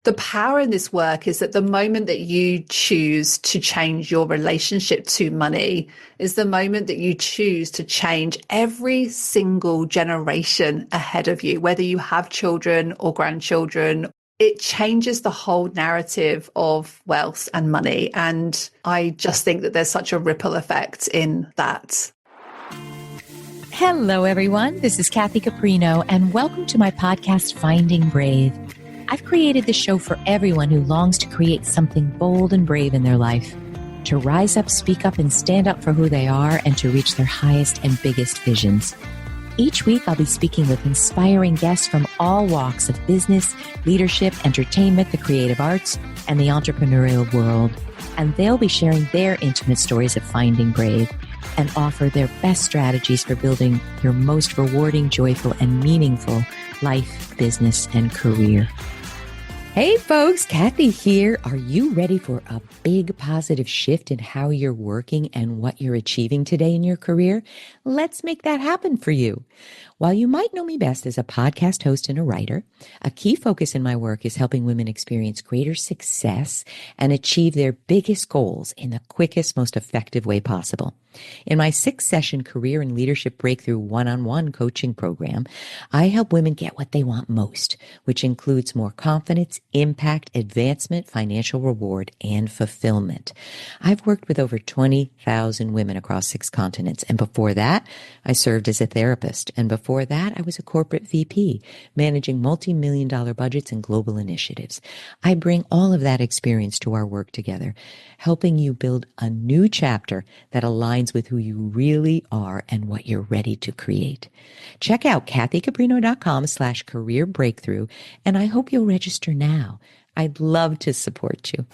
The power in this work is that the moment that you choose to change your relationship to money is the moment that you choose to change every single generation ahead of you, whether you have children or grandchildren. It changes the whole narrative of wealth and money. And I just think that there's such a ripple effect in that. Hello, everyone. This is Kathy Caprino, and welcome to my podcast, Finding Brave. I've created this show for everyone who longs to create something bold and brave in their life, to rise up, speak up, and stand up for who they are, and to reach their highest and biggest visions. Each week, I'll be speaking with inspiring guests from all walks of business, leadership, entertainment, the creative arts, and the entrepreneurial world. And they'll be sharing their intimate stories of finding brave and offer their best strategies for building your most rewarding, joyful, and meaningful life, business, and career. Hey folks, Kathy here. Are you ready for a big positive shift in how you're working and what you're achieving today in your career? Let's make that happen for you. While you might know me best as a podcast host and a writer, a key focus in my work is helping women experience greater success and achieve their biggest goals in the quickest, most effective way possible. In my 6-session career and leadership breakthrough one-on-one coaching program, I help women get what they want most, which includes more confidence, impact, advancement, financial reward, and fulfillment. I've worked with over 20,000 women across 6 continents, and before that, I served as a therapist, and before that, I was a corporate VP, managing multi-million-dollar budgets and global initiatives. I bring all of that experience to our work together, helping you build a new chapter that aligns with who you really are and what you're ready to create. Check out kathycaprino.com/career breakthrough, and I hope you'll register now. I'd love to support you.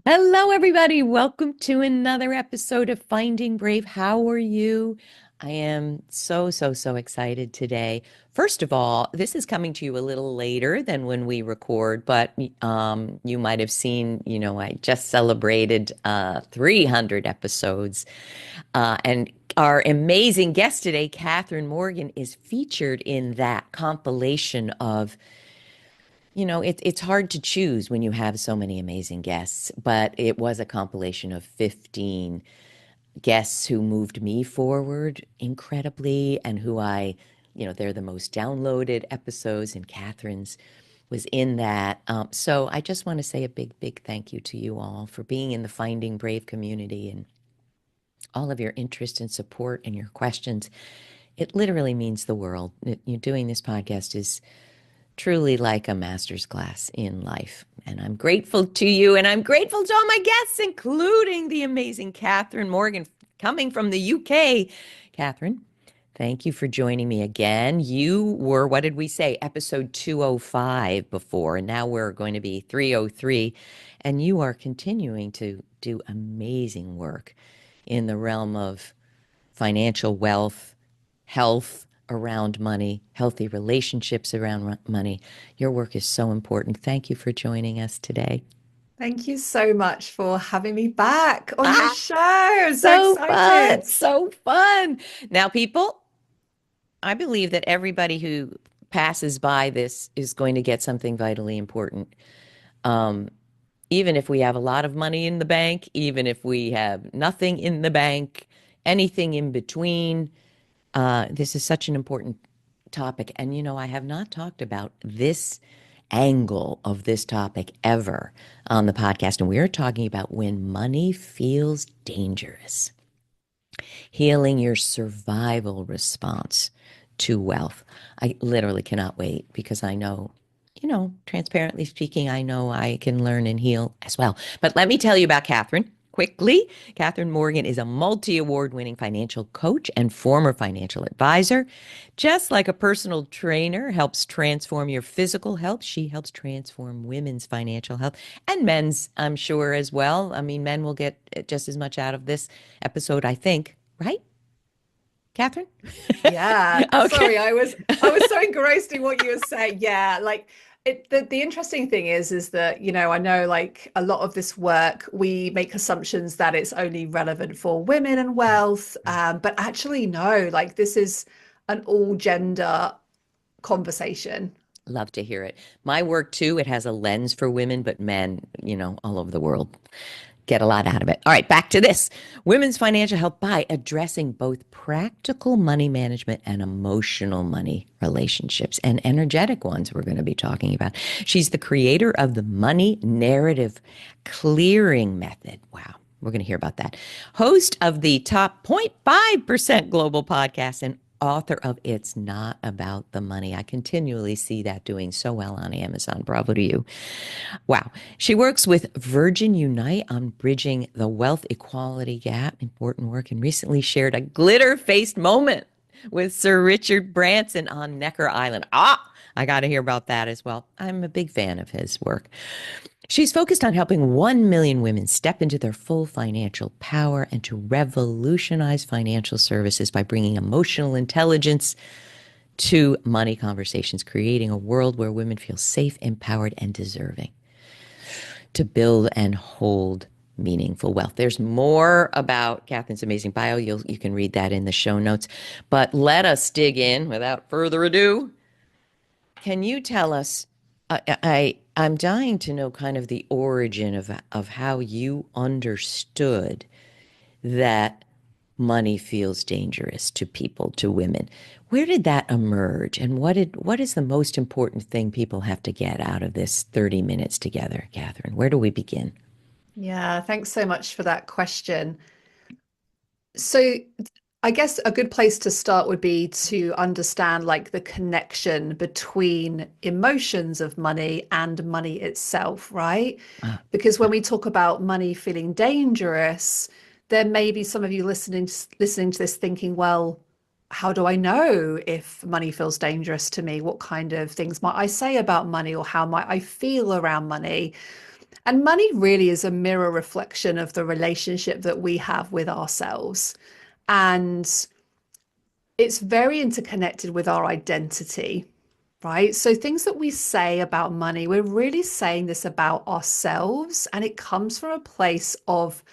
Hello, everybody. Welcome to another episode of Finding Brave. How are you? I am so excited today. First of all, this is coming to you a little later than when we record, but you might have seen, I just celebrated 300 episodes. And our amazing guest today, Catherine Morgan, is featured in that compilation of it's hard to choose when you have so many amazing guests, but it was a compilation of 15 guests who moved me forward incredibly and who they're the most downloaded episodes, and Catherine's was in that. So I just want to say a big thank you to you all for being in the Finding Brave community and all of your interest and support and your questions. It literally means the world. You're doing this podcast is truly like a master's class in life. And I'm grateful to you, and I'm grateful to all my guests, including the amazing Catherine Morgan, coming from the UK. Catherine, thank you for joining me again. You were, what did we say, episode 205 before, and now we're going to be 303. And you are continuing to do amazing work in the realm of financial wealth, health, around money, healthy relationships around money. Your work is so important. Thank you for joining us today. Thank you so much for having me back on your show. I'm so excited. So fun. Now, people, I believe that everybody who passes by this is going to get something vitally important. Even if we have a lot of money in the bank, even if we have nothing in the bank, anything in between, this is such an important topic. And, I have not talked about this angle of this topic ever on the podcast. And we're talking about when money feels dangerous, healing your survival response to wealth. I literally cannot wait because I know, transparently speaking, I know I can learn and heal as well. But let me tell you about Catherine. Quickly, Catherine Morgan is a multi-award-winning financial coach and former financial advisor. Just like a personal trainer helps transform your physical health, she helps transform women's financial health and men's, I'm sure, as well. I mean, men will get just as much out of this episode, I think, right? Catherine? Yeah. Okay. Sorry, I was so engrossed in what you were saying. Yeah, the interesting thing is that, I know like a lot of this work, we make assumptions that it's only relevant for women and wealth. But actually, no, like this is an all gender conversation. Love to hear it. My work too, it has a lens for women, but men, all over the world get a lot out of it. All right, back to this. Women's financial health by addressing both practical money management and emotional money relationships and energetic ones we're going to be talking about. She's the creator of the money narrative clearing method. Wow. We're going to hear about that. Host of the top 0.5% global podcast and author of It's Not About the Money. I continually see that doing so well on Amazon. Bravo to you. Wow. She works with Virgin Unite on bridging the wealth equality gap, important work, and recently shared a glitter-faced moment with Sir Richard Branson on Necker Island. I got to hear about that as well. I'm a big fan of his work. She's focused on helping 1 million women step into their full financial power and to revolutionize financial services by bringing emotional intelligence to money conversations, creating a world where women feel safe, empowered, and deserving to build and hold meaningful wealth. There's more about Catherine's amazing bio. You can read that in the show notes. But let us dig in without further ado. Can you tell us, I'm dying to know kind of the origin of how you understood that money feels dangerous to people, to women. Where did that emerge? And what is the most important thing people have to get out of this 30 minutes together, Catherine? Where do we begin? Yeah, thanks so much for that question. So, I guess a good place to start would be to understand like the connection between emotions of money and money itself, right? Ah, Because when we talk about money feeling dangerous, there may be some of you listening to this thinking, well, how do I know if money feels dangerous to me? What kind of things might I say about money, or how might I feel around money? And money really is a mirror reflection of the relationship that we have with ourselves. And it's very interconnected with our identity, right? So things that we say about money, we're really saying this about ourselves, and it comes from a place of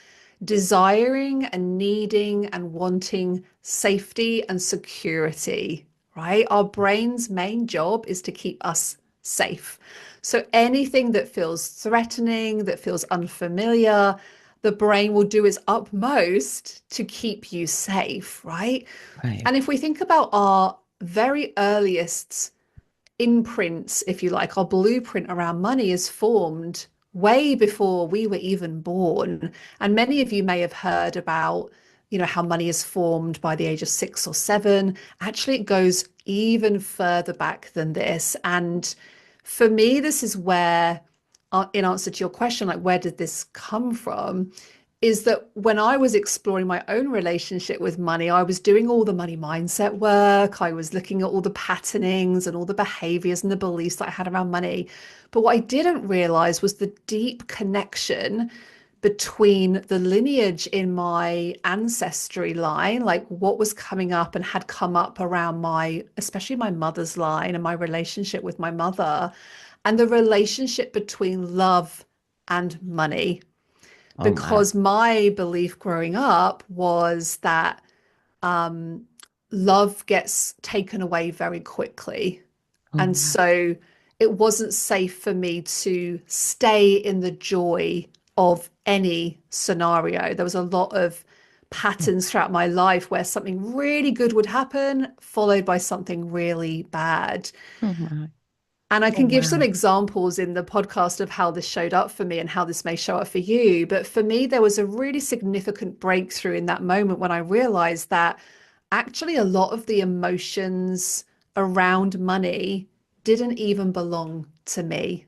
desiring and needing and wanting safety and security, right? Our brain's main job is to keep us safe. So anything that feels threatening, that feels unfamiliar, the brain will do its utmost to keep you safe, right? right, And if we think about our very earliest imprints, if you like, our blueprint around money is formed way before we were even born. And many of you may have heard about, how money is formed by the age of 6 or 7. Actually, it goes even further back than this. And for me, this is where, in answer to your question, like, where did this come from? Is that when I was exploring my own relationship with money, I was doing all the money mindset work. I was looking at all the patternings and all the behaviors and the beliefs that I had around money. But what I didn't realize was the deep connection between the lineage in my ancestry line, like what was coming up and had come up around especially my mother's line and my relationship with my mother, and the relationship between love and money. oh my, Because my belief growing up was that um, love gets taken away very quickly. oh And wow, so it wasn't safe for me to stay in the joy of any scenario. There was a lot of oh patterns throughout my life where something really good would happen, followed by something really bad. oh my, And I oh can give some wow. examples in the podcast of how this showed up for me and how this may show up for you. But for me, there was a really significant breakthrough in that moment when I realized that actually a lot of the emotions around money didn't even belong to me.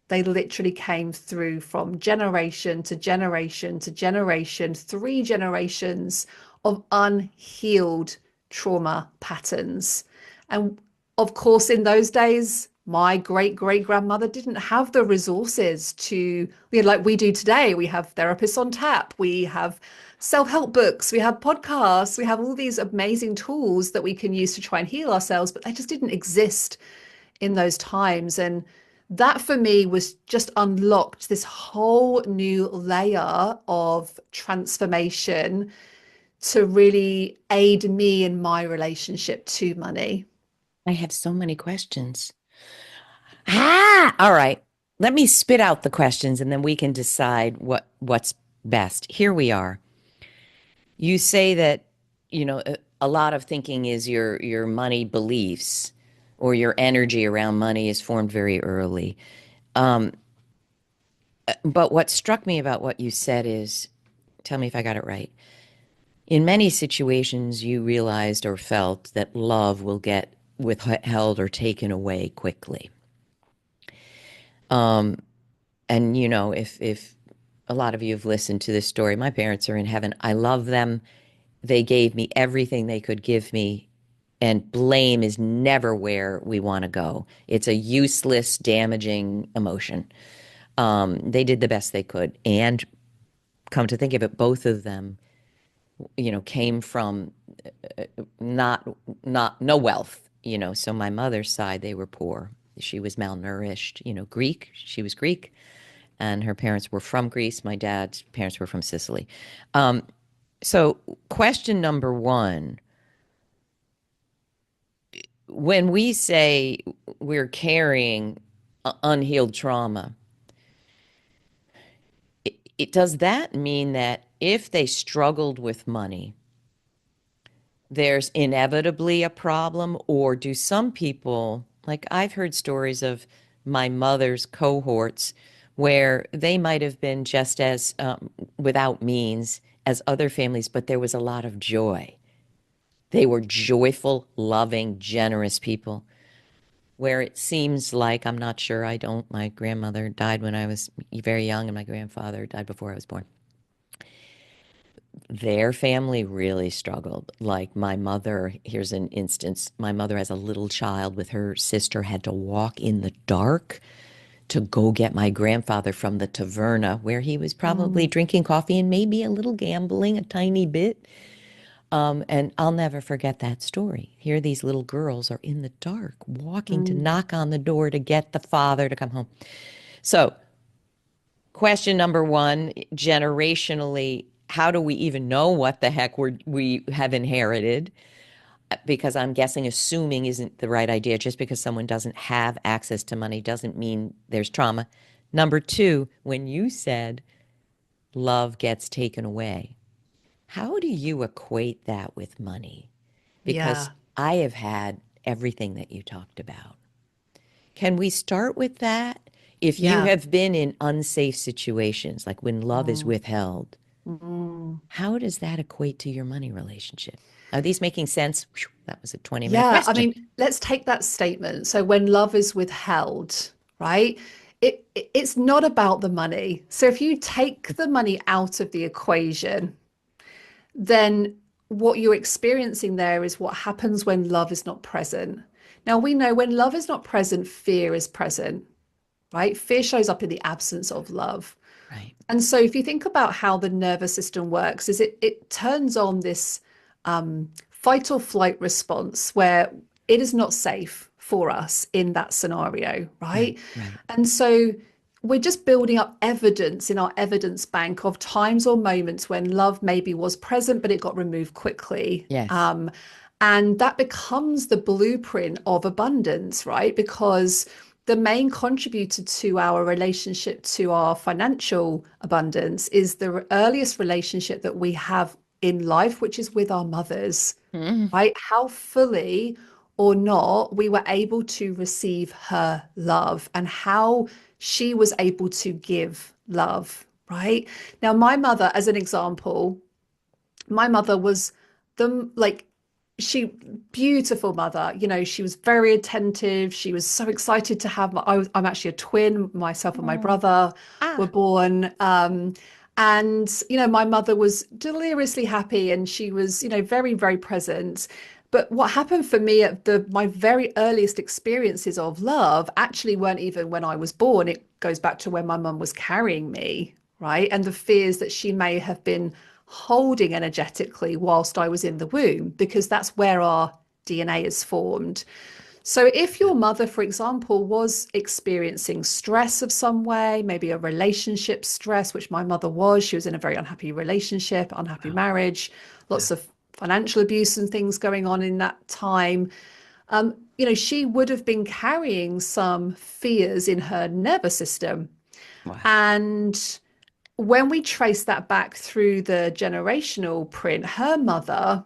They literally came through from generation to generation to generation, 3 generations of unhealed trauma patterns. And of course, in those days, my great great grandmother didn't have the resources to, like we do today. We have therapists on tap, we have self-help books, we have podcasts, we have all these amazing tools that we can use to try and heal ourselves, but they just didn't exist in those times. And that for me was just unlocked this whole new layer of transformation to really aid me in my relationship to money. I have so many questions. All right. Let me spit out the questions and then we can decide what's best. Here we are. You say that, a lot of thinking is your money beliefs or your energy around money is formed very early. Um, but what struck me about what you said is, tell me if I got it right. In many situations, you realized or felt that love will get withheld or taken away quickly. And if a lot of you have listened to this story, my parents are in heaven. I love them. They gave me everything they could give me. And blame is never where we want to go. It's a useless, damaging emotion. They did the best they could. And come to think of it, both of them, came from not no wealth. So my mother's side, they were poor. She was malnourished, Greek. She was Greek, and her parents were from Greece. My dad's parents were from Sicily. So question number one, when we say we're carrying unhealed trauma, does that mean that if they struggled with money, there's inevitably a problem? Or do some people, like I've heard stories of my mother's cohorts where they might have been just as without means as other families, but there was a lot of joy. They were joyful, loving, generous people. Where it seems like, I'm not sure, my grandmother died when I was very young and my grandfather died before I was born. Their family really struggled. Like my mother, here's an instance. My mother, as a little child with her sister, had to walk in the dark to go get my grandfather from the taverna where he was probably Mm, drinking coffee and maybe a little gambling, a tiny bit. And I'll never forget that story. Here, these little girls are in the dark, walking to mm, knock on the door to get the father to come home. So, question number one, generationally, how do we even know what the heck we have inherited? Because I'm guessing assuming isn't the right idea. Just because someone doesn't have access to money doesn't mean there's trauma. Number two, when you said love gets taken away, how do you equate that with money? Because yeah, I have had everything that you talked about. Can we start with that? If you yeah. have been in unsafe situations, like when love is Mm, withheld, mm. how does that equate to your money relationship? Are these making sense? Whew, that was a 20-minute Yeah, I question. mean, let's take that statement. So when love is withheld, right? It's not about the money. So if you take the money out of the equation, then what you're experiencing there is what happens when love is not present. Now we know when love is not present, fear is present, right? Fear shows up in the absence of love. Right. And so if you think about how the nervous system works, is it turns on this fight or flight response where it is not safe for us in that scenario, Right. right? Right. And so we're just building up evidence in our evidence bank of times or moments when love maybe was present, but it got removed quickly. Yes. And that becomes the blueprint of abundance, right? Because the main contributor to our relationship to our financial abundance is the earliest relationship that we have in life, which is with our mothers, Mm. right? How fully or not we were able to receive her love and how she was able to give love, right? Now, my mother, as an example, my mother was the like she beautiful mother, she was very attentive. She was so excited to have I'm actually a twin. Myself and my Oh. brother were Ah. born, and my mother was deliriously happy, and she was very, very present. But what happened for me at my very earliest experiences of love actually weren't even when I was born. It goes back to when my mum was carrying me, right? And the fears that she may have been holding energetically whilst I was in the womb, because that's where our DNA is formed. So if your mother, for example, was experiencing stress of some way, maybe a relationship stress, which my mother was, she was in a very unhappy relationship, unhappy Wow. marriage, Wow. lots of financial abuse and things going on in that time. she would have been carrying some fears in her nervous system. Wow. And when we trace that back through the generational print, her mother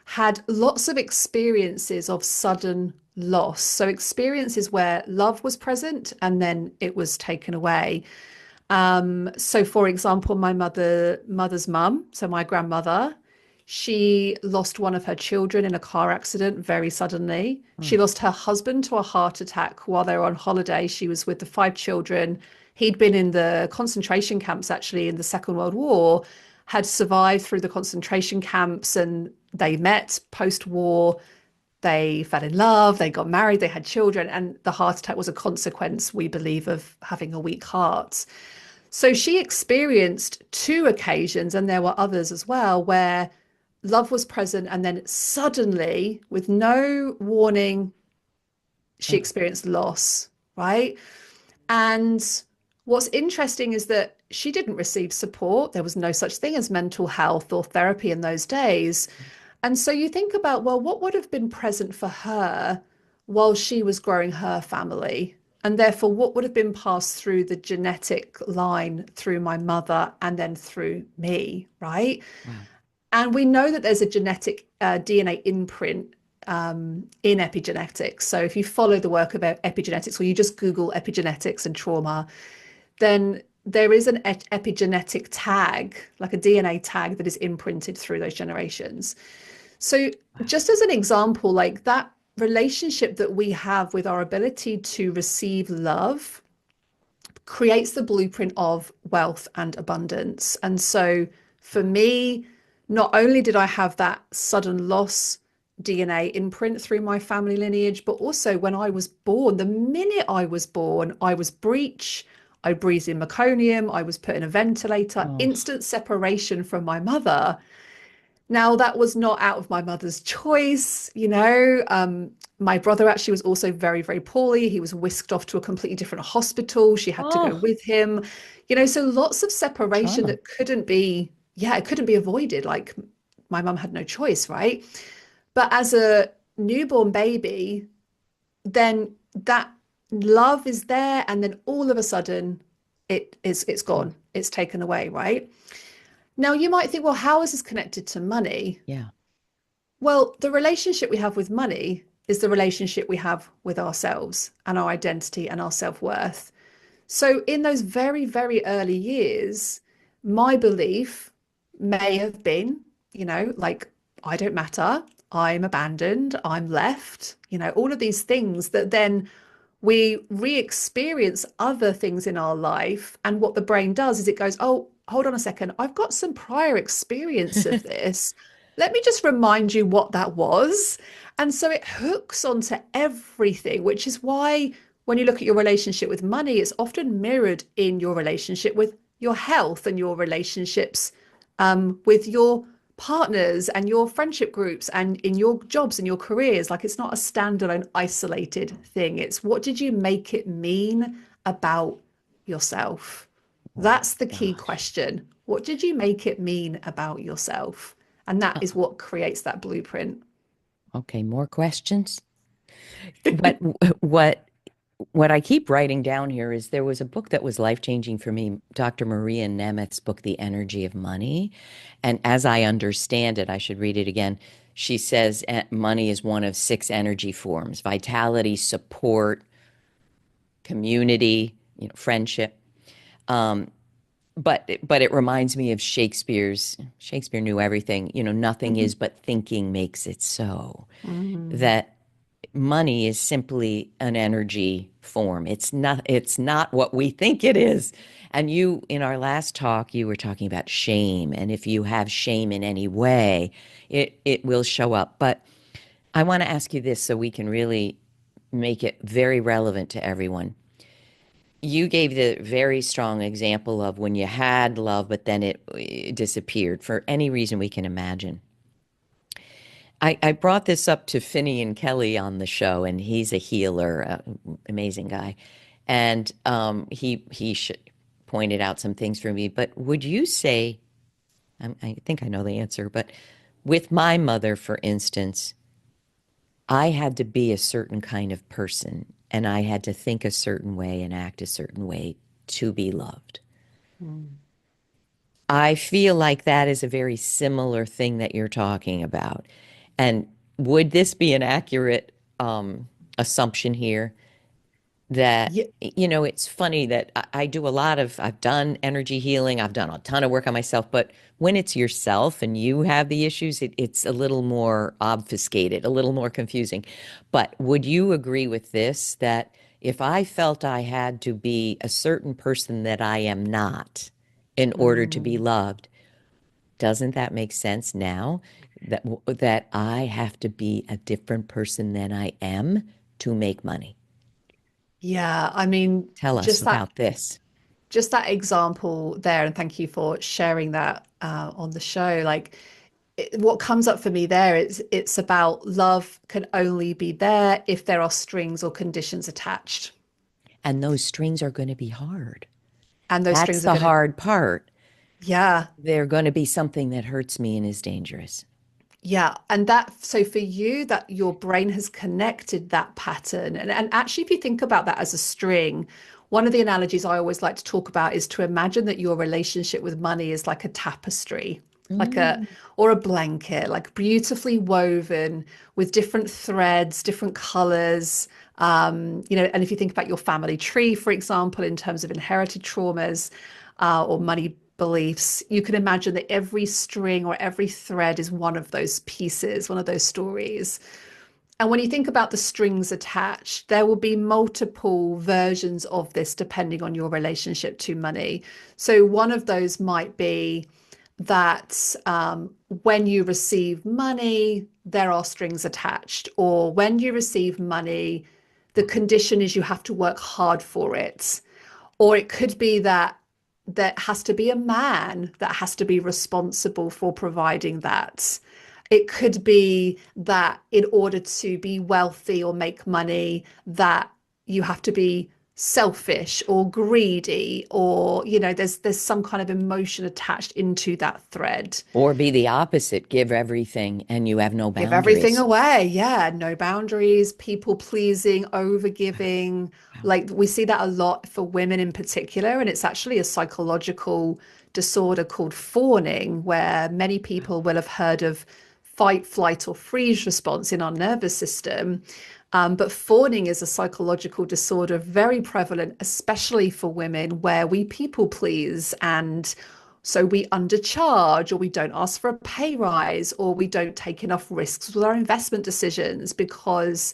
had lots of experiences of sudden loss. So experiences where love was present and then it was taken away. So for example, my mother's mum, so my grandmother, she lost one of her children in a car accident very suddenly. She Mm. lost her husband to a heart attack while they were on holiday. She was with the five children. He'd been in the concentration camps actually in the Second World War, had survived through the concentration camps, and they met post-war. They fell in love, they got married, they had children, and the heart attack was a consequence, we believe, of having a weak heart. So she experienced two occasions, and there were others as well, where love was present and then suddenly, with no warning, she Mm. experienced loss, right? And what's interesting is that she didn't receive support. There was no such thing as mental health or therapy in those days. And so you think about, well, what would have been present for her while she was growing her family? And therefore, what would have been passed through the genetic line through my mother and then through me, right? Wow. And we know that there's a genetic DNA imprint in epigenetics. So if you follow the work of epigenetics, or you just Google epigenetics and trauma, then there is an epigenetic tag, like a DNA tag that is imprinted through those generations. So Wow. just as an example, like that relationship that we have with our ability to receive love creates the blueprint of wealth and abundance. And so for me, not only did I have that sudden loss DNA imprint through my family lineage, but also when I was born, the minute I was born, I was breech, I breathed in meconium, I was put in a ventilator, Oh, instant separation from my mother. Now, that was not out of my mother's choice, my brother actually was also very, very poorly. He was whisked off to a completely different hospital. She had to go oh, with him, so lots of separation trauma. that couldn't be, yeah, it couldn't be avoided. Like my mum had no choice, right? But as a newborn baby, then that love is there, and then all of a sudden it's Mm. gone, it's taken away, right? Now you might think, well, how is this connected to money? Yeah. Well, the relationship we have with money is the relationship we have with ourselves and our identity and our self-worth. So, in those very, very early years, my belief may have been, like, I don't matter, I'm abandoned, I'm left, all of these things that then we re-experience other things in our life. And what the brain does is it goes, oh, hold on a second, I've got some prior experience of this. Let me just remind you what that was. And so it hooks onto everything, which is why when you look at your relationship with money, it's often mirrored in your relationship with your health and your relationships with your partners and your friendship groups and in your jobs and your careers. Like it's not a standalone, isolated thing. It's what did you make it mean about yourself? Oh my That's the key gosh. question. What did you make it mean about yourself? And that Uh, is what creates that blueprint. okay, more questions? What what what I keep writing down here is there was a book that was life-changing for me, Dr. Maria Nemeth's book, The Energy of Money. And as I understand it, I should read it again. She says money is one of six energy forms: vitality, support, community, friendship. Um, but it reminds me of Shakespeare knew everything, nothing is but thinking makes it so. Mm. That money is simply an energy form. It's not what we think it is. And you in our last talk you were talking about shame, and if you have shame in any way, it will show up. But I want to ask you this so we can really make it very relevant to everyone. You gave the very strong example of when you had love, but then it disappeared for any reason we can imagine. I brought this up to Finney and Kelly on the show, and he's a healer, amazing guy, and he pointed out some things for me. But would you say, I think I know the answer, but with my mother, for instance, I had to be a certain kind of person and I had to think a certain way and act a certain way to be loved. Mm. I feel like that is a very similar thing that you're talking about. And would this be an accurate assumption here? That, Yeah, it's funny that I do a lot of, I've done energy healing, I've done a ton of work on myself, but when it's yourself and you have the issues, it's a little more obfuscated, a little more confusing. But would you agree with this, that if I felt I had to be a certain person that I am not in order to be mm, loved, doesn't that make sense now that I have to be a different person than I am to make money? yeah. I mean, Tell us just that about this. just that example there, and thank you for sharing that on the show. Like, what comes up for me there is it's about love can only be there if there are strings or conditions attached, And those strings are going to be hard. and those That's strings are the going to, hard part. yeah. They're going to be something that hurts me and is dangerous. Yeah, and that, so for you, that your brain has connected that pattern. And actually, if you think about that as a string, one of the analogies I always like to talk about is to imagine that your relationship with money is like a tapestry, like a, Mm. or a blanket, like beautifully woven with different threads, different colors. And if you think about your family tree, for example, in terms of inherited traumas, or money beliefs, you can imagine that every string or every thread is one of those pieces, one of those stories. And when you think about the strings attached, there will be multiple versions of this depending on your relationship to money. So, one of those might be that when you receive money, there are strings attached, or when you receive money, the condition is you have to work hard for it. Or it could be that there has to be a man that has to be responsible for providing that. It could be that in order to be wealthy or make money, that you have to be selfish or greedy, or there's some kind of emotion attached into that thread. Or be the opposite, give everything and you have no Give everything boundaries. away. Yeah, no boundaries, people pleasing, over giving. Wow. Like, we see that a lot for women in particular, and it's actually a psychological disorder called fawning, where many people will have heard of fight, flight, or freeze response in our nervous system. But fawning is a psychological disorder very prevalent, especially for women, where we people please, and so we undercharge, or we don't ask for a pay rise, or we don't take enough risks with our investment decisions, because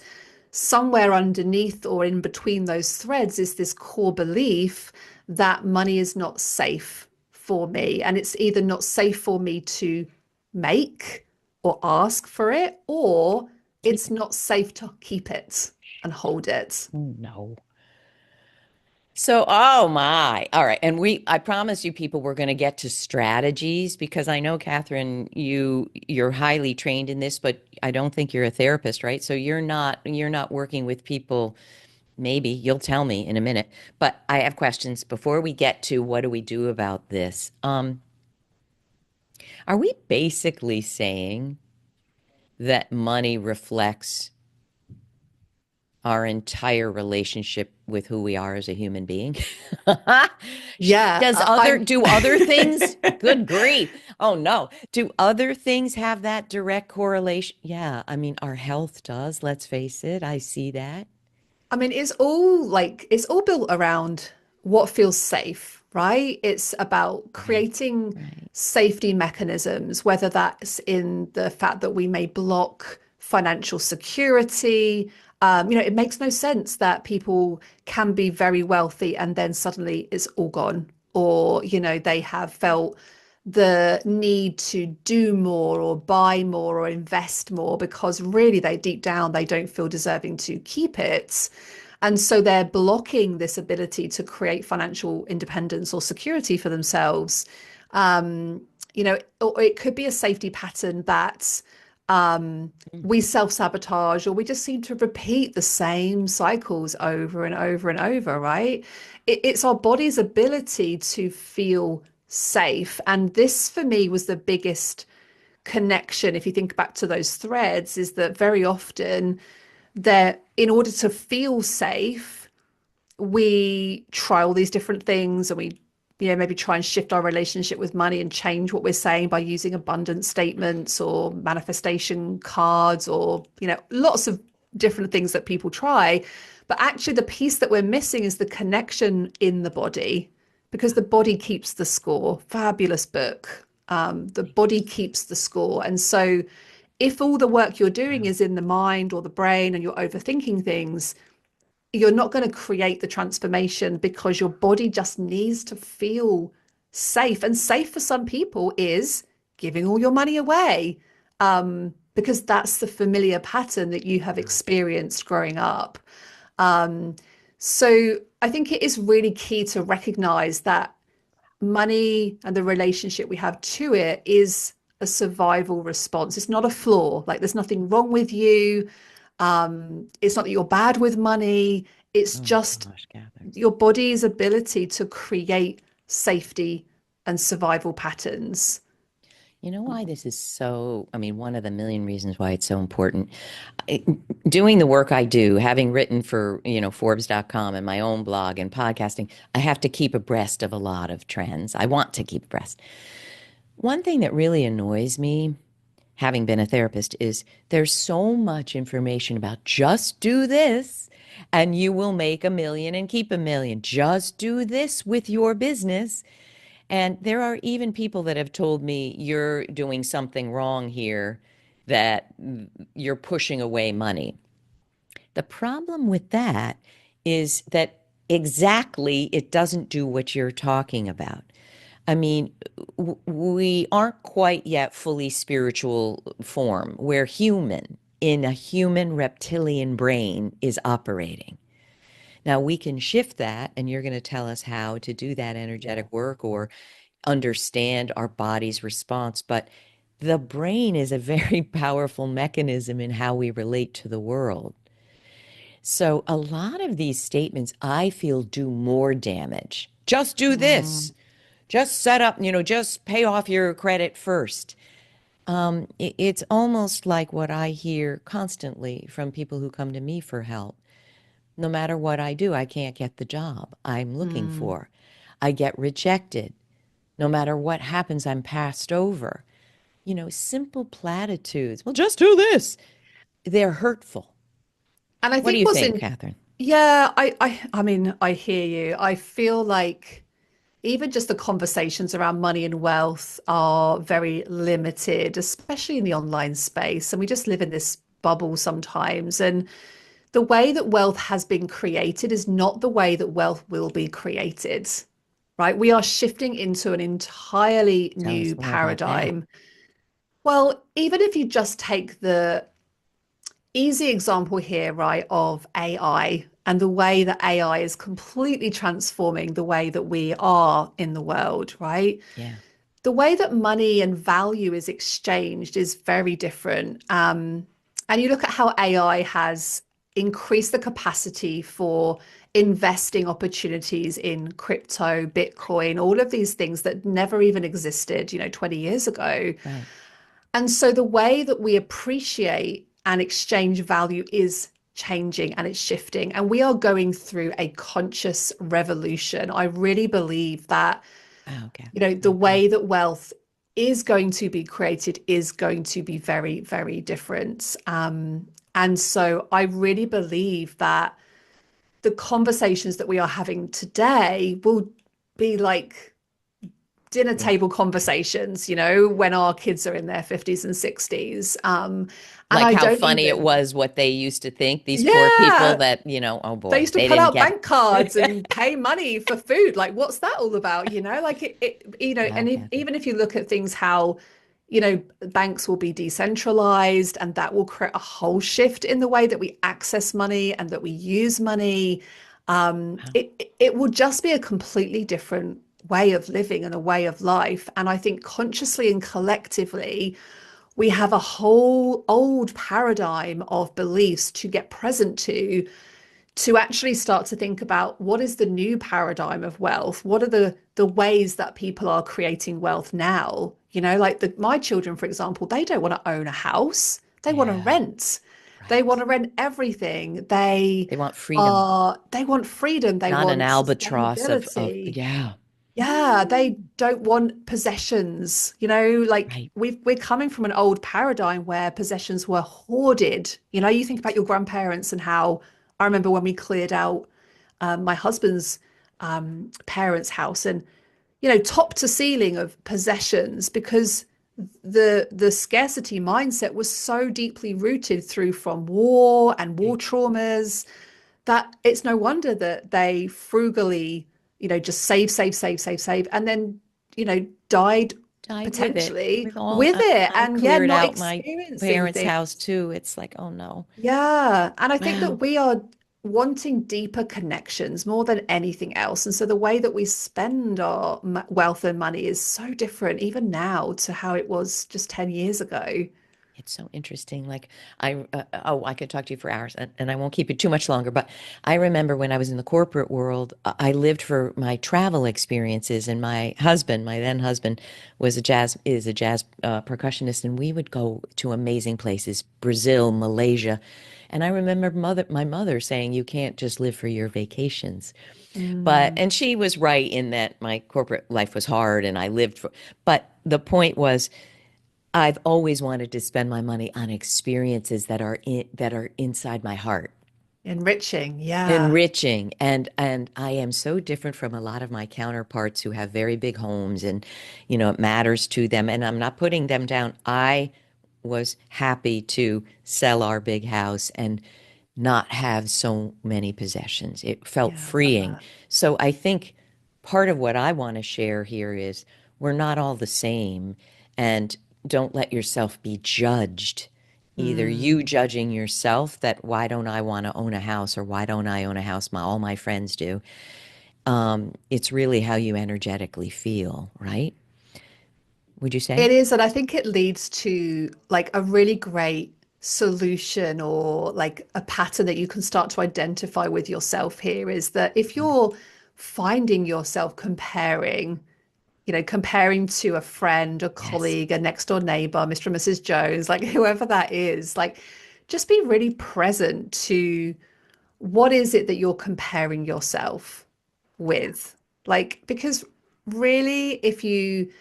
somewhere underneath or in between those threads is this core belief that money is not safe for me. And it's either not safe for me to make or ask for it, or Keep it's it. not safe to keep it and hold it. Oh, no. So, oh my. All right. And I promise you people, we're going to get to strategies because I know, Catherine, you're highly trained in this, but I don't think you're a therapist, right? So you're not working with people. Maybe you'll tell me in a minute, but I have questions before we get to what do we do about this. Are we basically saying that money reflects our entire relationship with who we are as a human being? Yeah, Does I'm. do other things, good grief. Oh no. Do other things have that direct correlation? Yeah, I mean, our health does, let's face it. I see that. I mean, it's all built around what feels safe, right? It's about Right, creating right. safety mechanisms, whether that's in the fact that we may block financial security. It makes no sense that people can be very wealthy and then suddenly it's all gone, or, they have felt the need to do more or buy more or invest more because really they deep down they don't feel deserving to keep it, and so they're blocking this ability to create financial independence or security for themselves. Or it could be a safety pattern that Mm. we self-sabotage, or we just seem to repeat the same cycles over and over and over, right? It's our body's ability to feel safe. And this for me was the biggest connection, if you think back to those threads, is that very often that in order to feel safe, we try all these different things, and we maybe try and shift our relationship with money and change what we're saying by using abundance statements or manifestation cards, or lots of different things that people try. But actually the piece that we're missing is the connection in the body, because the body keeps the score. Fabulous book. The body keeps the score. And so if all the work you're doing is in the mind or the brain and you're overthinking things, you're not going to create the transformation, because your body just needs to feel safe. And safe for some people is giving all your money away, because that's the familiar pattern that you have experienced growing up. So I think it is really key to recognize that money and the relationship we have to it is a survival response. It's not a flaw. Like, there's nothing wrong with you. It's not that you're bad with money. It's Oh my just gosh, Catherine. your body's ability to create safety and survival patterns. You know why this is so, I mean, one of the million reasons why it's so important. I- Doing the work I do, having written for, Forbes.com and my own blog and podcasting, I have to keep abreast of a lot of trends. I want to keep abreast. One thing that really annoys me, having been a therapist, is there's so much information about just do this and you will make 1 million and keep 1 million. Just do this with your business. And there are even people that have told me you're doing something wrong here, that you're pushing away money. The problem with that is that exactly it doesn't do what you're talking about. I mean, we aren't quite yet fully spiritual form where human in a human reptilian brain is operating. Now we can shift that, and you're going to tell us how to do that energetic work or understand our body's response. But the brain is a very powerful mechanism in how we relate to the world. So a lot of these statements, I feel, do more damage. Just do Mm. this. Just set up, just pay off your credit first. It's almost like what I hear constantly from people who come to me for help. No matter what I do, I can't get the job I'm looking Mm. for. I get rejected. No matter what happens, I'm passed over. Simple platitudes. Well, just do this. They're hurtful. And I What do think you what's think, in, Catherine? yeah, I mean, I hear you. I feel like even just the conversations around money and wealth are very limited, especially in the online space. And we just live in this bubble sometimes. And the way that wealth has been created is not the way that wealth will be created, right? We are shifting into an entirely Tell us new more about that. paradigm. Well, even if you just take the easy example here, right, of AI and the way that AI is completely transforming the way that we are in the world, right? Yeah. The way that money and value is exchanged is very different. And you look at how AI has increased the capacity for investing opportunities in crypto, Bitcoin, all of these things that never even existed, 20 years ago. Right. And so the way that we appreciate and exchange value is changing and it's shifting. And we are going through a conscious revolution. I really believe that, Oh, okay. the way that wealth is going to be created is going to be very, very different. And so I really believe that the conversations that we are having today will be like dinner Yeah. table conversations, when our kids are in their 50s and 60s. And Like I how don't funny it even, was what they used to think, these poor people yeah, that, oh they boy, used to they pull didn't out get bank cards it. and pay money for food. Like, what's that all about? Like Wow, and Catherine. even if you look at things, how, banks will be decentralized, and that will create a whole shift in the way that we access money and that we use money. Wow. It will just be a completely different way of living and a way of life. And I think consciously and collectively, we have a whole old paradigm of beliefs to get present to actually start to think about what is the new paradigm of wealth? What are the ways that people are creating wealth now? Like my children, for example, they don't want to own a house. They want to Yeah, rent. They want right. to rent everything. They They want freedom, are, they want freedom. They not an want albatross of sustainability. yeah, Yeah, they don't want possessions. Like right. we're coming from an old paradigm where possessions were hoarded. You think about your grandparents and how I remember when we cleared out my husband's parents' house and top to ceiling of possessions because the scarcity mindset was so deeply rooted through from war and war traumas that it's no wonder that they frugally, just save, and then, died Died with it, potentially with all. with it I and yeah, cleared not out my experiencing parents' things. house too. It's like, oh no. Yeah. And I think that Wow. we are wanting deeper connections more than anything else. And so the way that we spend our wealth and money is so different, even now, to how it was just 10 years ago. It's so interesting. Like oh, I could talk to you for hours, and I won't keep you too much longer. But I remember when I was in the corporate world, I lived for my travel experiences, and my husband, my then husband, is a jazz percussionist, and we would go to amazing places, Brazil, Malaysia, and I remember my mother saying, "You can't just live for your vacations." Mm, And she was right in that my corporate life was hard, and I lived for. But the point was, I've always wanted to spend my money on experiences that are inside my heart, enriching. Yeah. enriching. And I am so different from a lot of my counterparts who have very big homes and it matters to them. And I'm not putting them down. I was happy to sell our big house and not have so many possessions. It felt Yeah. I love freeing. that. So I think part of what I want to share here is we're not all the same, and don't let yourself be judged. Either you Mm. judging yourself that why don't I want to own a house, or why don't I own a house? All my friends do. It's really how you energetically feel, right? Would you say? It is, and I think it leads to like a really great solution or like a pattern that you can start to identify with yourself here is that if you're finding yourself comparing to a friend, a Yes. colleague, a next door neighbor, Mr. and Mrs. Jones, like whoever that is, like just be really present to what is it that you're comparing yourself with? Like, because really, if you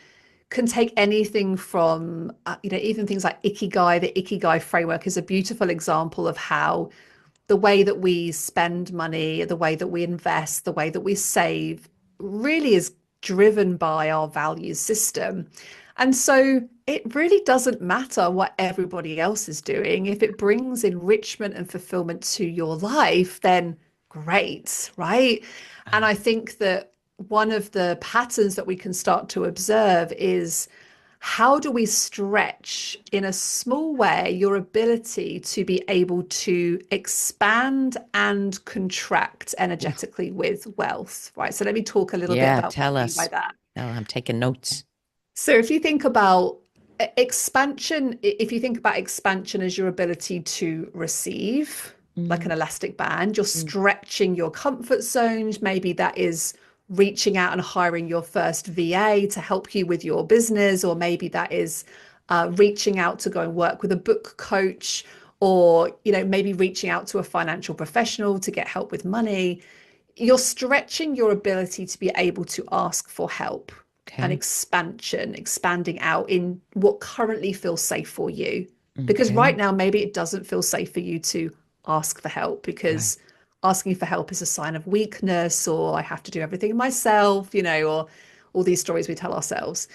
can take anything from, even things like Ikigai. The Ikigai framework is a beautiful example of how the way that we spend money, the way that we invest, the way that we save really is driven by our value system. And so it really doesn't matter what everybody else is doing. If it brings enrichment and fulfillment to your life, then great, right? And Wow. I think that one of the patterns that we can start to observe is how do we stretch in a small way your ability to be able to expand and contract Ooh, energetically with wealth, right? So let me talk a little bit yeah, about what tell I mean by us. that. Oh, I'm taking notes. So if you think about expansion, if you think about expansion as your ability to receive, like Mm, an elastic band, you're mm, stretching your comfort zones. Maybe that is reaching out and hiring your first VA to help you with your business, or maybe that is reaching out to go and work with a book coach, or maybe reaching out to a financial professional to get help with money. You're stretching your ability to be able to ask for help and okay. expanding out in what currently feels safe for you. Because right Okay. now, maybe it doesn't feel safe for you to ask for help Right. because asking for help is a sign of weakness, or I have to do everything myself, or all these stories we tell ourselves.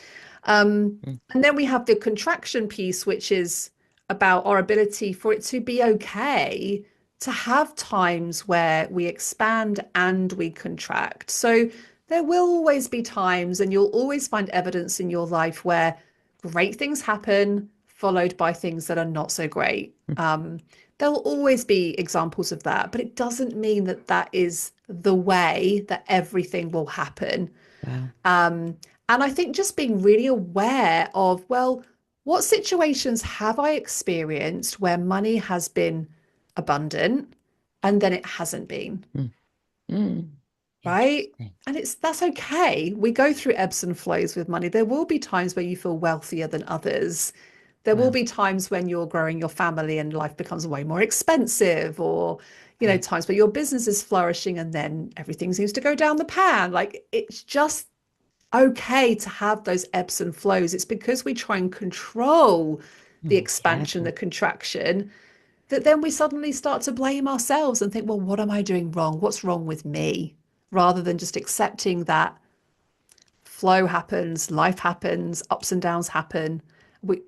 Mm, And then we have the contraction piece, which is about our ability for it to be okay to have times where we expand and we contract. So there will always be times, and you'll always find evidence in your life where great things happen, followed by things that are not so great. mm. There'll always be examples of that, but it doesn't mean that that is the way that everything will happen. Wow. And I think just being really aware of, well, what situations have I experienced where money has been abundant and then it hasn't been. Mm. Mm. Right? Interesting. And that's okay. We go through ebbs and flows with money. There will be times where you feel wealthier than others. There will Wow. be times when you're growing your family and life becomes way more expensive, or, Right. times where your business is flourishing and then everything seems to go down the pan. Like, it's just okay to have those ebbs and flows. It's because we try and control the expansion, the Catherine. contraction, that then we suddenly start to blame ourselves and think, well, what am I doing wrong? What's wrong with me? Rather than just accepting that flow happens, life happens, ups and downs happen.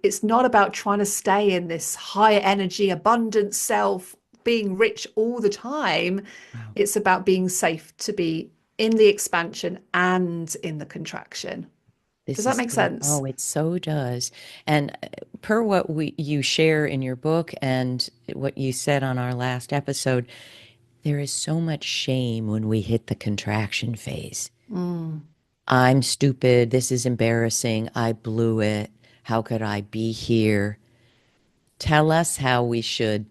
It's not about trying to stay in this higher energy, abundant self, being rich all the time. Wow. It's about being safe to be in the expansion and in the contraction. Does This that is make good. sense? Oh, it so does. And per what you share in your book and what you said on our last episode, there is so much shame when we hit the contraction phase. Mm. I'm stupid. This is embarrassing. I blew it. How could I be here? Tell us how we should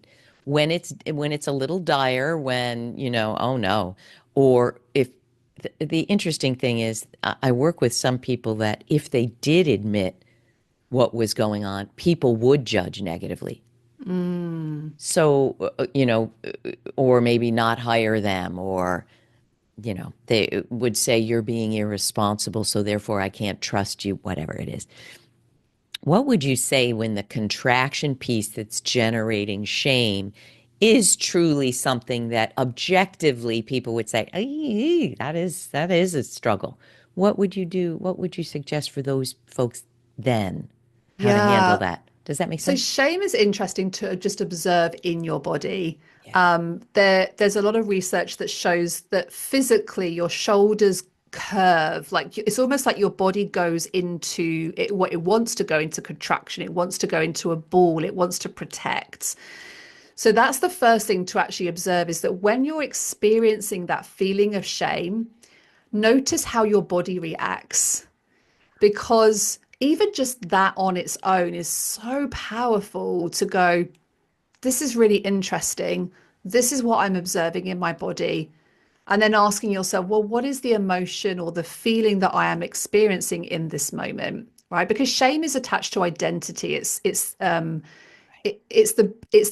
when it's a little dire, when, oh no. Or if the interesting thing is I work with some people that if they did admit what was going on, people would judge negatively. Mm. So, or maybe not hire them, or, they would say you're being irresponsible, so therefore I can't trust you, whatever it is. What would you say when the contraction piece that's generating shame is truly something that objectively people would say, that is a struggle? What would you do? What would you suggest for those folks then? How to handle Yeah. that? Does that make So sense? shame is interesting to just observe in your body. Yeah. There's a lot of research that shows that physically your shoulders curve, like it's almost like your body goes into it, what it wants to go into contraction, it wants to go into a ball, it wants to protect. So that's the first thing to actually observe, is that when you're experiencing that feeling of shame, notice how your body reacts, because even just that on its own is so powerful to go, this is really interesting. This is what I'm observing in my body. And then asking yourself, well, what is the emotion or the feeling that I am experiencing in this moment? Right? Because shame is attached to identity. It's the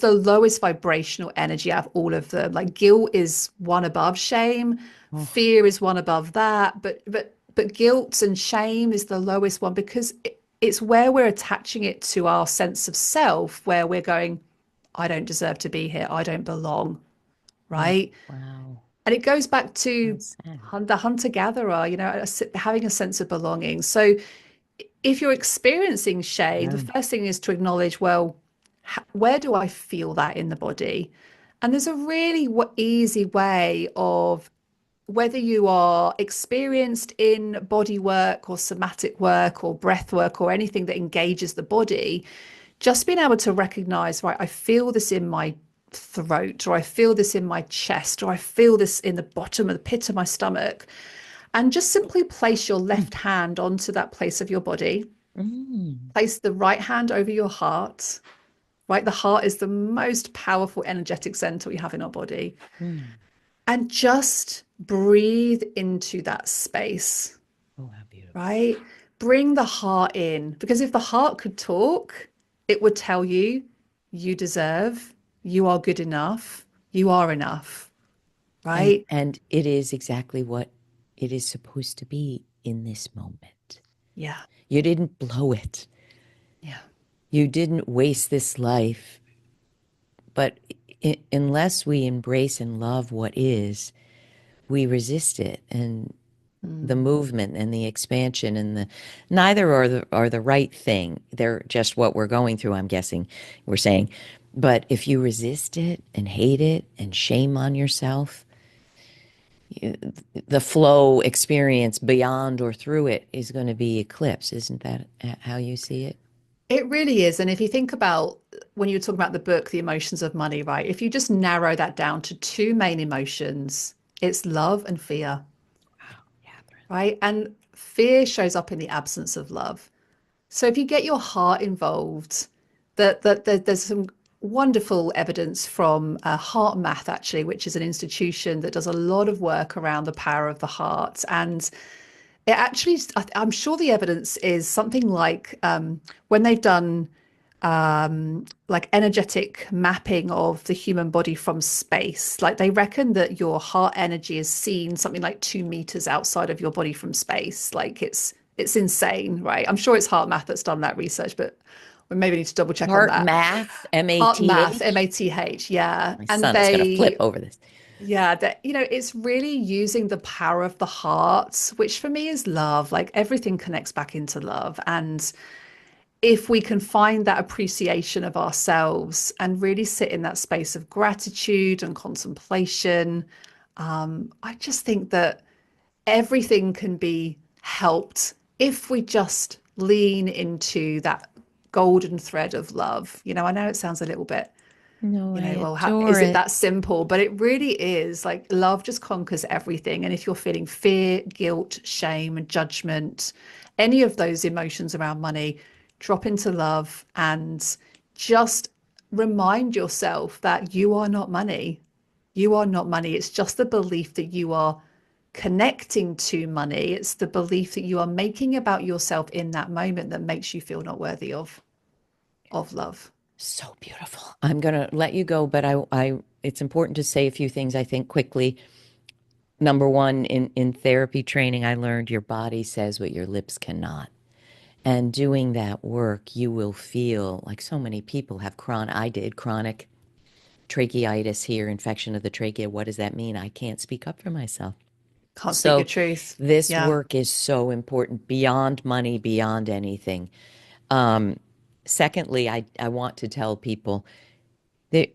lowest vibrational energy out of all of them. Like, guilt is one above shame, Oh, fear is one above that, but guilt and shame is the lowest one, because it's where we're attaching it to our sense of self, where we're going, I don't deserve to be here, I don't belong, oh, right? wow. And it goes back to That's sad. the hunter gatherer, having a sense of belonging. So if you're experiencing shame, the Yeah. first thing is to acknowledge, well, where do I feel that in the body? And there's a really easy way of, whether you are experienced in body work or somatic work or breath work or anything that engages the body, just being able to recognize, right, I feel this in my throat, or I feel this in my chest, or I feel this in the bottom of the pit of my stomach. And just simply place your Mm. left hand onto that place of your body. Mm. Place the right hand over your heart. Right? The heart is the most powerful energetic center we have in our body. Mm. And just breathe into that space. Oh, how beautiful. Right? Bring the heart in, because if the heart could talk, it would tell you, you deserve, you are good enough, you are enough. And Right? and it is exactly what it is supposed to be in this moment. Yeah. You didn't blow it. Yeah. You didn't waste this life. But unless we embrace and love what is, we resist it. And the Mm. movement and the expansion and the neither are the right thing. They're just what we're going through, I'm guessing we're saying. But if you resist it and hate it and shame on yourself, the flow experience beyond or through it is going to be eclipsed. Isn't that how you see it? It really is. And if you think about, when you were talking about the book, The Emotions of Money, right? If you just narrow that down to two main emotions, it's love and fear, Wow, Catherine. right? And fear shows up in the absence of love. So if you get your heart involved, that there's some wonderful evidence from Heart Math, actually, which is an institution that does a lot of work around the power of the heart. And it actually, I'm sure the evidence is something like when they've done like energetic mapping of the human body from space, like they reckon that your heart energy is seen something like 2 meters outside of your body from space. Like it's insane, right? I'm sure it's Heart Math that's done that research, but we maybe need to double check on Heart that. math, Heart Math, MATH. MATH, yeah. My And son is going to flip they, over this. yeah, that, it's really using the power of the heart, which for me is love. Like everything connects back into love. And if we can find that appreciation of ourselves and really sit in that space of gratitude and contemplation, I just think that everything can be helped if we just lean into that golden thread of love. I know it sounds a little bit, No, I well, adore is it it. that simple? But it really is. Like love just conquers everything. And if you're feeling fear, guilt, shame, and judgment, any of those emotions around money, drop into love and just remind yourself that you are not money. You are not money. It's just the belief that you are connecting to money. It's the belief that you are making about yourself in that moment that makes you feel not worthy of love. So beautiful. I'm going to let you go, but it's important to say a few things, I think, quickly. Number one, in therapy training, I learned your body says what your lips cannot. And doing that work, you will feel like so many people have I did chronic tracheitis here, infection of the trachea. What does that mean? I can't speak up for myself. Can't speak your So truth. this Yeah. work is so important beyond money, beyond anything. Secondly, I want to tell people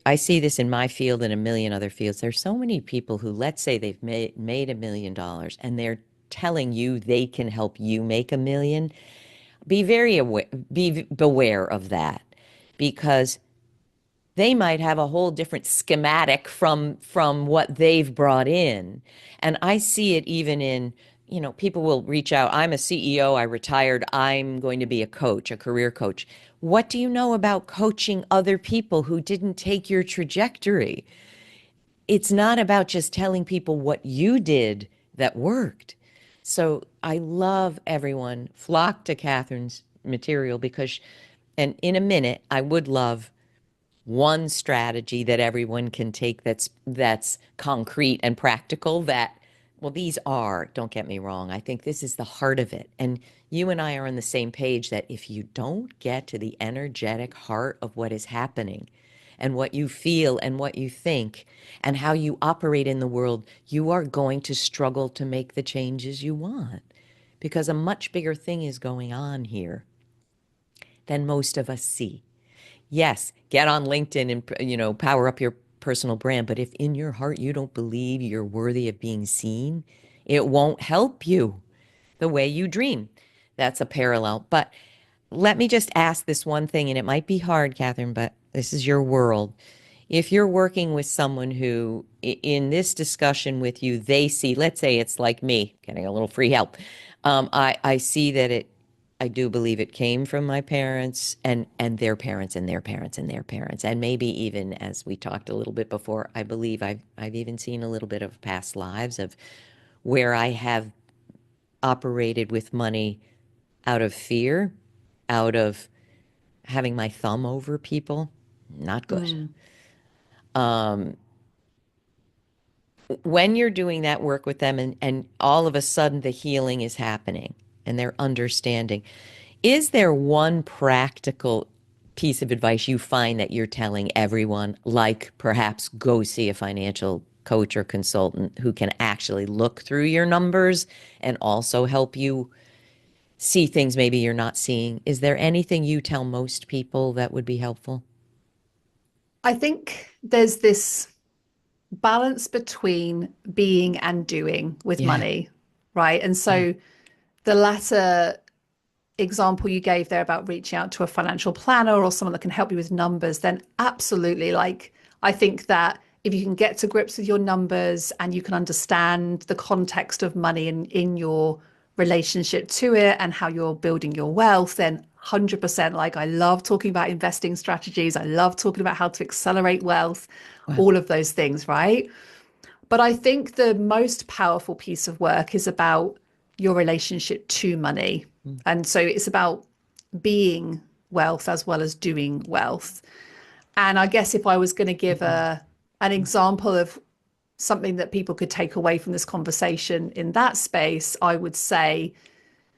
I see this in my field and a million other fields. There's so many people who, let's say they've made $1 million and they're telling you they can help you make 1 million. Be very aware, beware of that, because they might have a whole different schematic from what they've brought in. And I see it even in, people will reach out. I'm a CEO, I retired, I'm going to be a coach, a career coach. What do you know about coaching other people who didn't take your trajectory? It's not about just telling people what you did that worked. So I love everyone flock to Catherine's material because, and in a minute, I would love one strategy that everyone can take that's concrete and practical. These are, don't get me wrong, I think this is the heart of it. And you and I are on the same page that if you don't get to the energetic heart of what is happening and what you feel and what you think and how you operate in the world, you are going to struggle to make the changes you want, because a much bigger thing is going on here than most of us see. Yes, get on LinkedIn and, power up your personal brand. But if in your heart you don't believe you're worthy of being seen, it won't help you the way you dream. That's a parallel. But let me just ask this one thing, and it might be hard, Catherine, but this is your world. If you're working with someone who, in this discussion with you, they see, let's say it's like me, getting a little free help. I see that I do believe it came from my parents and their parents and their parents and their parents. And maybe even, as we talked a little bit before, I believe I've even seen a little bit of past lives of where I have operated with money out of fear, out of having my thumb over people. Not good. Mm. When you're doing that work with them and all of a sudden the healing is happening and they're understanding, is there one practical piece of advice you find that you're telling everyone, like perhaps go see a financial coach or consultant who can actually look through your numbers and also help you see things maybe you're not seeing? Is there anything you tell most people that would be helpful? I think there's this balance between being and doing with Yeah. money, right? And Yeah. so the latter example you gave there about reaching out to a financial planner or someone that can help you with numbers, then absolutely. Like, I think that if you can get to grips with your numbers and you can understand the context of money in your relationship to it and how you're building your wealth, then 100%. Like, I love talking about investing strategies. I love talking about how to accelerate wealth, Wow. all of those things, right? But I think the most powerful piece of work is about your relationship to money. Mm. And so it's about being wealth as well as doing wealth. And I guess if I was going to give an example of something that people could take away from this conversation in that space, I would say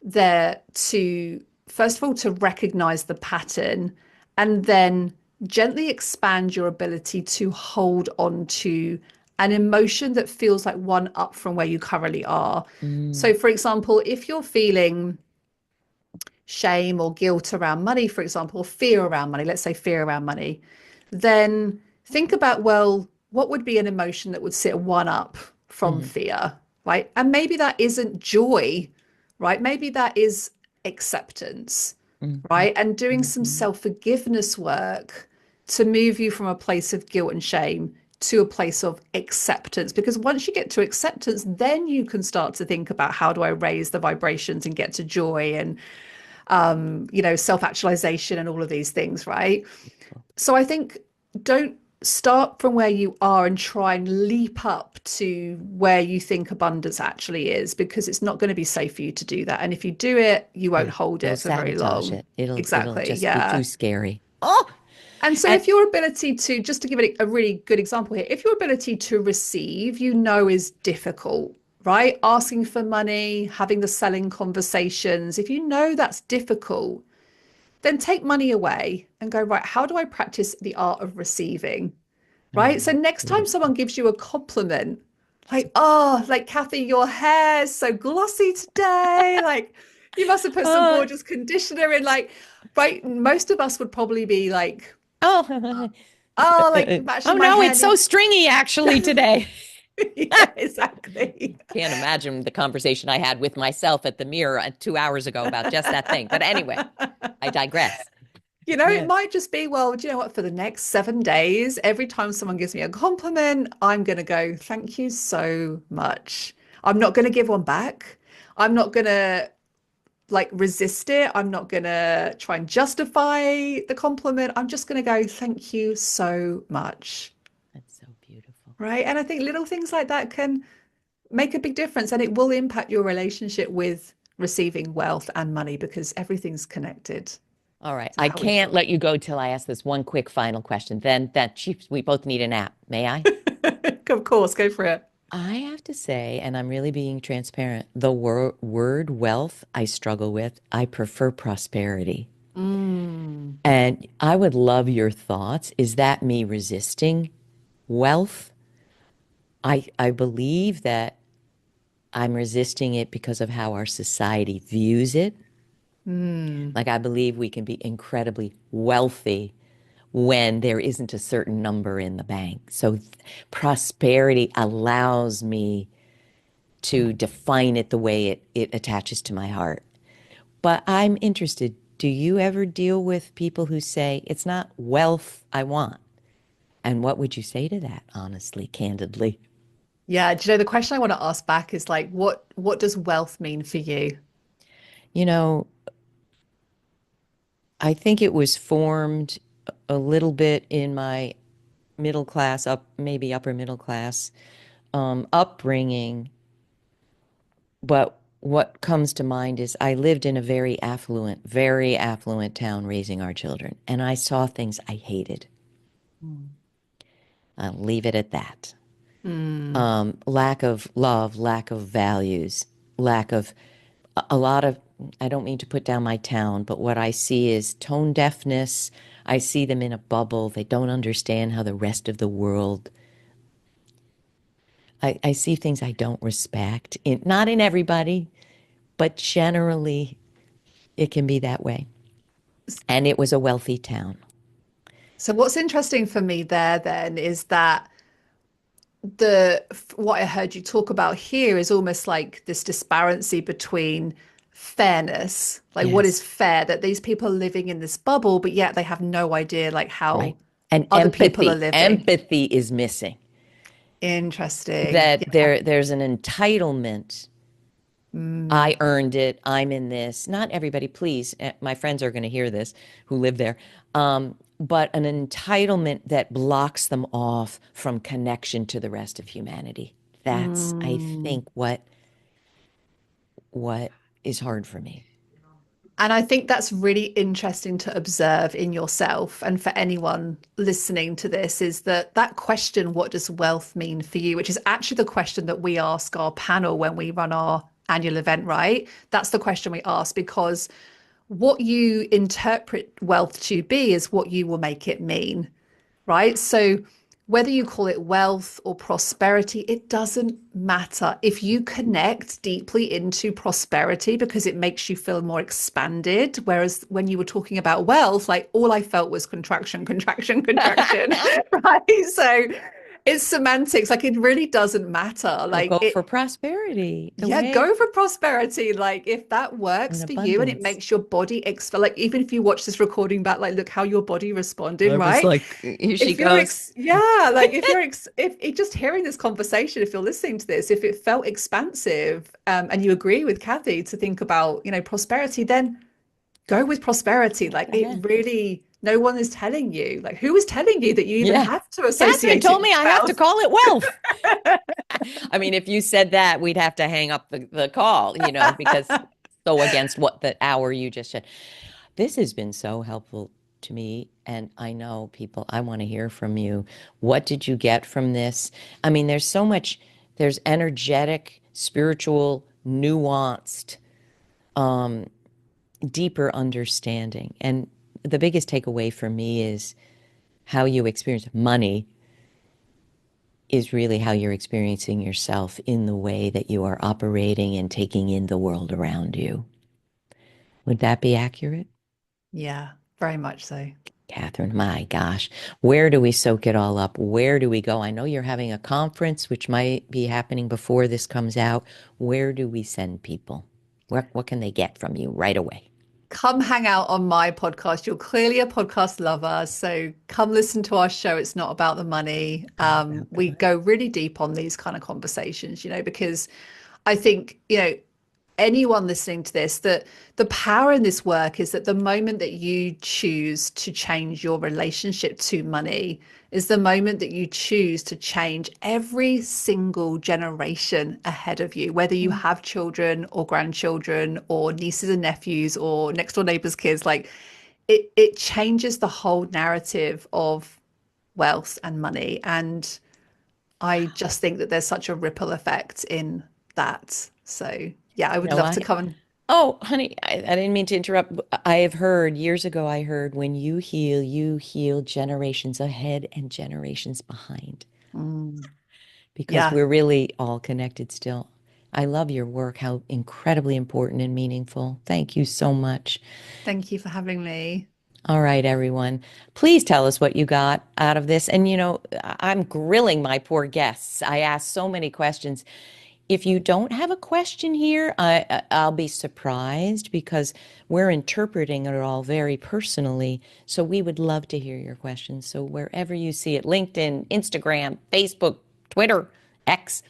there to, first of all, to recognize the pattern and then gently expand your ability to hold on to an emotion that feels like one up from where you currently are. Mm. So, for example, if you're feeling shame or guilt around money, for example, or fear around money, let's say fear around money, then think about, well, what would be an emotion that would sit one up from Mhm. fear, right? And maybe that isn't joy, right? Maybe that is acceptance, Mhm. right? And doing some Mhm. self-forgiveness work to move you from a place of guilt and shame to a place of acceptance. Because once you get to acceptance, then you can start to think about, how do I raise the vibrations and get to joy and self-actualization and all of these things, right? So I think, don't start from where you are and try and leap up to where you think abundance actually is, because it's not going to be safe for you to do that. And if you do it, you won't Yeah, hold it'll it for very sabotage long. it. It'll Exactly. just be Yeah. too scary. Oh, And so and if your ability to, just to give it a really good example here, if your ability to receive, is difficult, right? Asking for money, having the selling conversations, if you know that's difficult, then take money away and go, right, how do I practice the art of receiving? Right. So next time beautiful. someone gives you a compliment, like, oh, like, Kathy, your hair is so glossy today. Like, you must have put some Oh, gorgeous conditioner in. Like, right. Most of us would probably be like, oh, oh, like, actually, oh my no, hair it's so needs. stringy actually today. Yeah, exactly. Can't imagine the conversation I had with myself at the mirror 2 hours ago about just that thing. But anyway, I digress. It Yeah. might just be, well, do you know what? For the next 7 days, every time someone gives me a compliment, I'm going to go, thank you so much. I'm not going to give one back. I'm not going to like resist it. I'm not going to try and justify the compliment. I'm just going to go, thank you so much. That's so beautiful. Right. And I think little things like that can make a big difference, and it will impact your relationship with receiving wealth and money, because everything's connected All right. to I how we can't feel. let you go till I ask this one quick final question. Then we both need a nap. May I? Of course, go for it. I have to say, and I'm really being transparent, the word wealth I struggle with. I prefer prosperity. Mm. And I would love your thoughts. Is that me resisting wealth? I believe that I'm resisting it because of how our society views it. Mm. Like, I believe we can be incredibly wealthy when there isn't a certain number in the bank. So prosperity allows me to define it the way it attaches to my heart. But I'm interested, do you ever deal with people who say, it's not wealth I want? And what would you say to that, honestly, candidly? Yeah, do you know, the question I want to ask back is like, what does wealth mean for you? You know, I think it was formed a little bit in my middle class, maybe upper middle class upbringing. But what comes to mind is I lived in a very affluent town raising our children, and I saw things I hated. I'll leave it at that. Mm. Lack of love, lack of values, lack of a lot of, I don't mean to put down my town, but what I see is tone deafness. I see them in a bubble. They don't understand how the rest of the world. I see things I don't respect. Not in everybody, but generally it can be that way. And it was a wealthy town. So what's interesting for me there then is that what I heard you talk about here is almost like this disparity between fairness, like what is Yes, fair, that these people are living in this bubble, but yet they have no idea like right. how And other people are empathy. living. Empathy is missing. Interesting. That Yeah. there's an entitlement I earned it. I'm in this. Not everybody, please. My friends are going to hear this who live there. But an entitlement that blocks them off from connection to the rest of humanity. That's, I Mm. think, what is hard for me. And I think that's really interesting to observe in yourself and for anyone listening to this is that question, what does wealth mean for you? Which is actually the question that we ask our panel when we run our annual event, right? That's the question we ask because what you interpret wealth to be is what you will make it mean, right? So whether you call it wealth or prosperity, it doesn't matter. If you connect deeply into prosperity because it makes you feel more expanded, whereas when you were talking about wealth, like all I felt was contraction, contraction, contraction, right? So it's semantics. Like it really doesn't matter. So Like go for it, prosperity, the yeah, way go for prosperity. Like if that in works for you and it abundance. makes your body like even if you watch this recording back, like look how your body responded, I was right? like, here she If you're goes. yeah, like if you're if it, just hearing this conversation, if you're listening to this, if it felt expansive, and you agree with Kathy to think about, prosperity, then go with prosperity. Like it Yeah. really, no one is telling you. Like who is telling you that you even Yeah. have to Catherine associate it told with me I have to wealth? call it wealth. I mean, if you said that, we'd have to hang up the call, because so against what the hour you just said. This has been so helpful to me. And I know people, I want to hear from you. What did you get from this? I mean, there's so much, there's energetic, spiritual, nuanced, deeper understanding. And the biggest takeaway for me is how you experience money is really how you're experiencing yourself in the way that you are operating and taking in the world around you. Would that be accurate? Yeah, very much so. Catherine, my gosh, where do we soak it all up? Where do we go? I know you're having a conference, which might be happening before this comes out. Where do we send people? What can they get from you right away? Come hang out on my podcast. You're clearly a podcast lover, so come listen to our show. It's not about the money. Not about the We money. go really deep on these kind of conversations, because I think, anyone listening to this, that the power in this work is that the moment that you choose to change your relationship to money is the moment that you choose to change every single generation ahead of you, whether you have children or grandchildren or nieces and nephews or next door neighbors' kids. Like it changes the whole narrative of wealth and money. And I just think that there's such a ripple effect in that. So yeah, I would love to I come and Oh, honey, I didn't mean to interrupt. I have heard years ago, I heard when you heal generations ahead and generations behind mm, because yeah, we're really all connected still. I love your work, how incredibly important and meaningful. Thank you so much. thank you for having me. All right, everyone. Please tell us what you got out of this. And, I'm grilling my poor guests. I asked so many questions. If you don't have a question here, I'll be surprised because we're interpreting it all very personally. So we would love to hear your questions. So wherever you see it, LinkedIn, Instagram, Facebook, Twitter, X,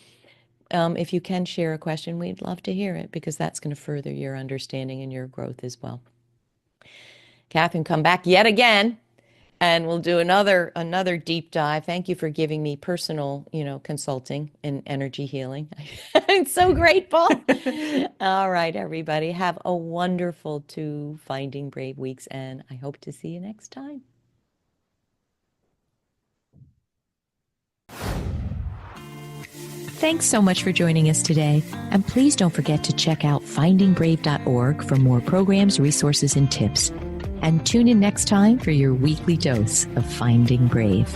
if you can share a question, we'd love to hear it because that's going to further your understanding and your growth as well. Catherine, come back yet again. And we'll do another deep dive. Thank you for giving me personal, consulting and energy healing. I'm so grateful. All right, everybody. Have a wonderful 2 Finding Brave weeks, and I hope to see you next time. Thanks so much for joining us today. And please don't forget to check out findingbrave.org for more programs, resources, and tips. And tune in next time for your weekly dose of Finding Brave.